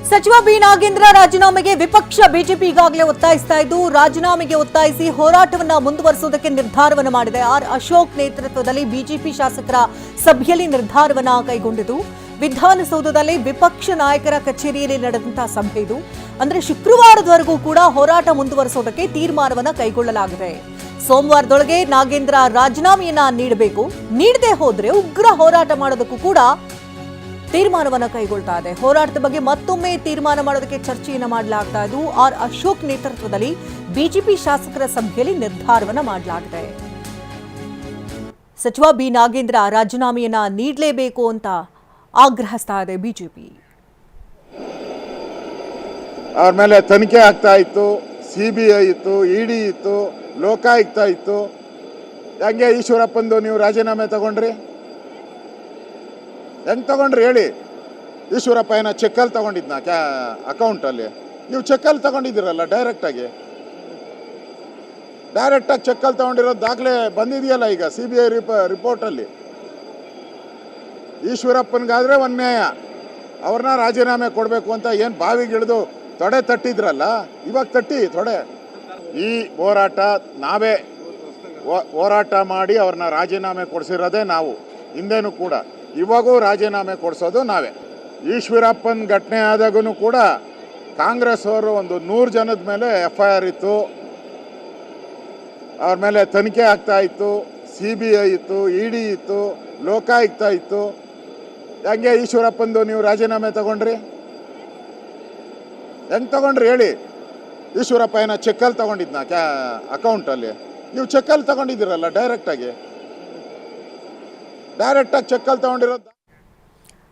ಸಚಿವ ಬಿ ನಾಗೇಂದ್ರ ರಾಜೀನಾಮೆಗೆ ವಿಪಕ್ಷ ಬಿಜೆಪಿ ಈಗಾಗಲೇ ಒತ್ತಾಯಿಸ್ತಾ ಇದ್ದು ರಾಜೀನಾಮೆಗೆ ಒತ್ತಾಯಿಸಿ ಹೋರಾಟವನ್ನ ಮುಂದುವರಿಸುವುದಕ್ಕೆ ನಿರ್ಧಾರವನ್ನು ಮಾಡಿದೆ. ಆರ್ ಅಶೋಕ್ ನೇತೃತ್ವದಲ್ಲಿ ಬಿಜೆಪಿ ಶಾಸಕರ ಸಭೆಯಲ್ಲಿ ನಿರ್ಧಾರವನ್ನ ಕೈಗೊಂಡಿತು. ವಿಧಾನಸೌಧದಲ್ಲಿ ವಿಪಕ್ಷ ನಾಯಕರ ಕಚೇರಿಯಲ್ಲಿ ನಡೆದಂತಹ ಸಭೆ ಇದು. ಅಂದ್ರೆ ಶುಕ್ರವಾರದವರೆಗೂ ಕೂಡ ಹೋರಾಟ ಮುಂದುವರಿಸುವುದಕ್ಕೆ ತೀರ್ಮಾನವನ್ನ ಕೈಗೊಳ್ಳಲಾಗಿದೆ. ಸೋಮವಾರದೊಳಗೆ ನಾಗೇಂದ್ರ ರಾಜೀನಾಮೆಯನ್ನ ನೀಡಬೇಕು. ನೀಡದೆ ಹೋದ್ರೆ ಉಗ್ರ ಹೋರಾಟ ಮಾಡೋದಕ್ಕೂ ಕೂಡ ತೀರ್ಮಾನವನ್ನ ಕೈಗೊಳ್ತಾ ಇದೆ. ಹೋರಾಟದ ಬಗ್ಗೆ ಮತ್ತೊಮ್ಮೆ ತೀರ್ಮಾನ ಮಾಡೋದಕ್ಕೆ ಚರ್ಚೆಯನ್ನ ಮಾಡಲಾಗ್ತಾ ಇದ್ದು ಆರ್ ಅಶೋಕ್ ನೇತೃತ್ವದಲ್ಲಿ ಬಿಜೆಪಿ ಶಾಸಕರ ಸಭೆಯಲ್ಲಿ ನಿರ್ಧಾರವನ್ನ ಮಾಡಲಾಗಿದೆ. ಸಚಿವ ಬಿ ನಾಗೇಂದ್ರ ರಾಜೀನಾಮೆಯನ್ನ ನೀಡಲೇಬೇಕು ಅಂತ ಆಗ್ರಹಿಸ್ತಾ ಇದೆ ಬಿಜೆಪಿ. ಅವ್ರ ಮೇಲೆ ತನಿಖೆ ಆಗ್ತಾ ಇತ್ತು, CBI ಇತ್ತು, ED ಇತ್ತು, ಲೋಕಾಯುಕ್ತ ಇತ್ತು. ಹೆಂಗೆ ಈಶ್ವರಪ್ಪಂದು ನೀವು ರಾಜೀನಾಮೆ ತಗೊಂಡ್ರಿ? ಹೆಂಗೆ ತಗೊಂಡ್ರಿ ಹೇಳಿ? ಈಶ್ವರಪ್ಪ ಏನೋ ಚೆಕ್ಕಲ್ಲಿ ತಗೊಂಡಿದ್ನ ಅಕೌಂಟಲ್ಲಿ? ನೀವು ಚೆಕ್ಕಲ್ಲಿ ತಗೊಂಡಿದ್ದೀರಲ್ಲ, ಡೈರೆಕ್ಟಾಗಿ ಚೆಕ್ಕಲ್ಲಿ ತಗೊಂಡಿರೋ ದಾಖಲೆ ಬಂದಿದೆಯಲ್ಲ ಈಗ CBI ರಿಪೋರ್ಟಲ್ಲಿ. ಈಶ್ವರಪ್ಪನಿಗಾದರೆ ಒಂದು ನ್ಯಾಯ, ಅವ್ರನ್ನ ರಾಜೀನಾಮೆ ಕೊಡಬೇಕು ಅಂತ ಏನು ಬಾವಿಗಿಳಿದು ತೊಡೆ ತಟ್ಟಿದ್ರಲ್ಲ, ಇವಾಗ ತಟ್ಟಿ ತೊಡೆ. ಈ ಹೋರಾಟ ನಾವೇ ಹೋರಾಟ ಮಾಡಿ ಅವ್ರನ್ನ ರಾಜೀನಾಮೆ ಕೊಡಿಸಿರೋದೇ ನಾವು, ಹಿಂದೆನೂ ಕೂಡ, ಇವಾಗೂ ರಾಜೀನಾಮೆ ಕೊಡಿಸೋದು ನಾವೇ. ಈಶ್ವರಪ್ಪನ ಘಟನೆ ಆದಾಗೂ ಕೂಡ ಕಾಂಗ್ರೆಸ್ ಅವರು ಒಂದು 100 ಜನದ ಮೇಲೆ FIR ಇತ್ತು, ಅವ್ರ ಮೇಲೆ ತನಿಖೆ ಆಗ್ತಾ ಇತ್ತು, CBI ಇತ್ತು, ED ಇತ್ತು, ಲೋಕಾಯುಕ್ತ ಇತ್ತು. ಹೆಂಗೆ ಈಶ್ವರಪ್ಪಂದು ನೀವು ರಾಜೀನಾಮೆ ತಗೊಂಡ್ರಿ? ಹೆಂಗೆ ತಗೊಂಡ್ರಿ ಹೇಳಿ? ಈಶ್ವರಪ್ಪ ಏನೋ ಚೆಕ್ಕಲ್ಲಿ ತಗೊಂಡಿದ್ನ ಅಕೌಂಟಲ್ಲಿ? ನೀವು ಚೆಕ್ಕಲ್ಲಿ ತಗೊಂಡಿದ್ದೀರಲ್ಲ, ಡೈರೆಕ್ಟಾಗಿ ಚೆಕ್ಕಲ್ಲಿ ತಗೊಂಡಿರೋದು.